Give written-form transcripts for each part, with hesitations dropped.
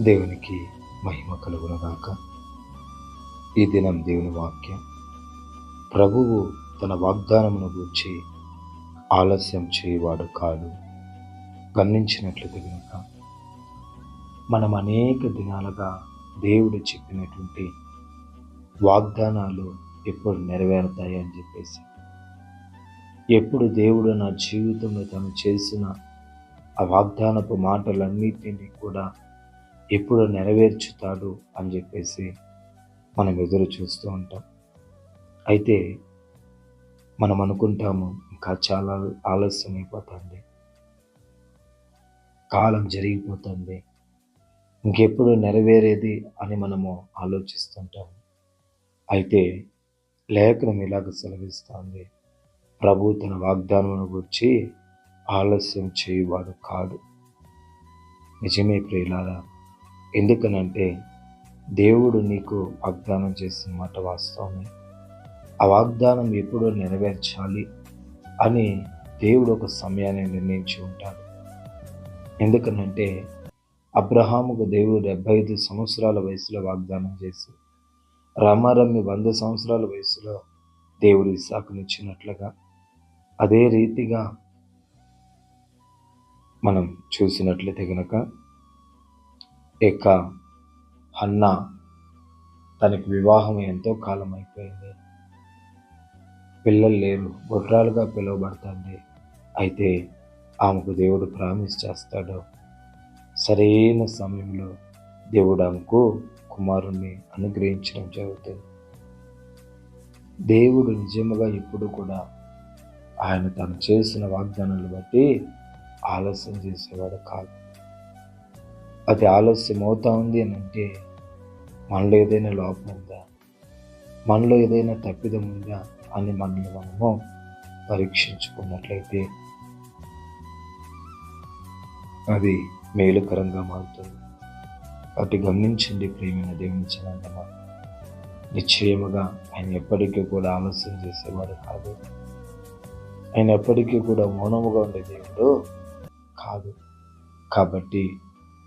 దేవునికి మహిమ కలుగునుగాక. ఈ దినం దేవుని వాక్యం, ప్రభువు తన వాగ్దానమును గూర్చి ఆలస్యం చేయవాడు కాదు. గమనించినట్లయితే కనుక మనం అనేక దినాలుగా దేవుడు చెప్పినటువంటి వాగ్దానాలు ఎప్పుడు నెరవేరుతాయి అని చెప్పేసి, ఎప్పుడు దేవుడు నా జీవితంలో తను చేసిన ఆ వాగ్దానపు మాటలన్నిటినీ కూడా ఎప్పుడు నెరవేర్చుతాడు అని చెప్పేసి మనం ఎదురు చూస్తూ ఉంటాం. అయితే మనం అనుకుంటాము, ఇంకా చాలా ఆలస్యం అయిపోతుంది, కాలం జరిగిపోతుంది, ఇంకెప్పుడు నెరవేరేది అని మనము ఆలోచిస్తుంటాము. అయితే లేఖనం ఇలాగ సెలవిస్తుంది, ప్రభు తన వాగ్దానమును గురించి ఆలస్యం చేయువాడు కాడు. నిజమే ప్రియులారా, ఎందుకనంటే దేవుడు నీకు వాగ్దానం చేసిన మాట వాస్తవమే. ఆ వాగ్దానం ఎప్పుడో నెరవేర్చాలి అని దేవుడు ఒక సమయాన్ని నిర్ణయించి ఉంటాడు. ఎందుకనంటే అబ్రహాముకు దేవుడు 75 సంవత్సరాల వయసులో వాగ్దానం చేసి, రమారమ్మి 100 సంవత్సరాల వయసులో దేవుడు ఇస్సాకునిచ్చినట్లుగా, అదే రీతిగా మనం చూసినట్లయితే కనుక ఇక హన్నా తనకి వివాహం ఎంతో కాలం అయిపోయింది, పిల్లలు లేరు, గొడ్రాలుగా పిలువబడుతుంది. అయితే ఆమెకు దేవుడు ప్రామిస్ చేస్తాడు. సరైన సమయంలో దేవుడు ఆమెకు కుమారుణ్ణి అనుగ్రహించడం జరుగుతుంది. దేవుడు నిజముగా ఇప్పుడు కూడా ఆయన తను చేసిన వాగ్దానాలు బట్టి ఆలస్యం చేసేవాడు కాదు. అది ఆలస్యం అవుతా ఉంది అని అంటే మనలో ఏదైనా లోపం ఉందా, మనలో ఏదైనా తప్పిదం ఉందా అని మనల్ని మనము పరీక్షించుకున్నట్లయితే అది మేలుకరంగా మారుతుంది. కాబట్టి గమనించండి ప్రియమైన దేవుని జనాంగమా, నిశ్చయముగా ఆయన ఎప్పటికీ కూడా ఆలస్యం చేసేవాడు కాదు. ఆయన ఎప్పటికీ కూడా మౌనముగా ఉండే దేవుడు కాదు. కాబట్టి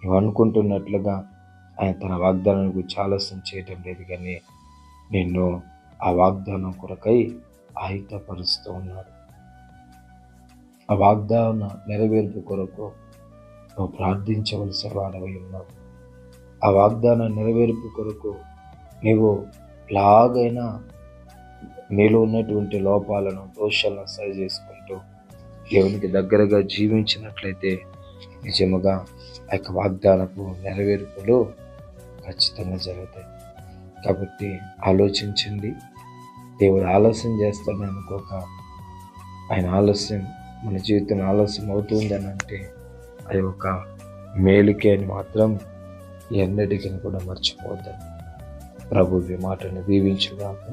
నువ్వు అనుకుంటున్నట్లుగా ఆయన తన వాగ్దానం గురించి ఆలస్యం చేయటం లేదు, కానీ నిన్ను ఆ వాగ్దానం కొరకై ఆయుధపరుస్తూ ఉన్నాడు. ఆ వాగ్దాన నెరవేర్పు కొరకు నువ్వు ప్రార్థించవలసిన వాడవై ఉన్నావు. ఆ వాగ్దాన నెరవేర్పు కొరకు నీవు ఎలాగైనా నీలో ఉన్నటువంటి లోపాలను, దోషాలను సరి చేసుకుంటూ దేవునికి దగ్గరగా జీవించినట్లయితే నిజముగా ఆ యొక్క వాగ్దానపు నెరవేర్పులు ఖచ్చితంగా జరుగుతాయి. కాబట్టి ఆలోచించండి. దేవుడు ఆలస్యం చేస్తాడని అనుకోక, ఆయన ఆలస్యం మన జీవితం ఆలస్యం అవుతుందని అంటే అది ఒక మేలుకే అని మాత్రం ఎన్నటికీ కూడా మర్చిపోతాను. ప్రభు ఈ మాటను దీవించుగాక.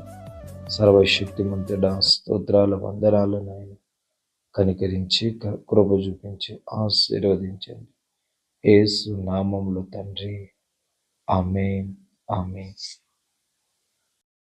సర్వశక్తిమంతుడా, స్తోత్రాలు, వందనాలు నాయన. కనికరించి కృప చూపించి ఆశీర్వదించండి. యేసు నామములో తండ్రి, ఆమేన్, ఆమేన్.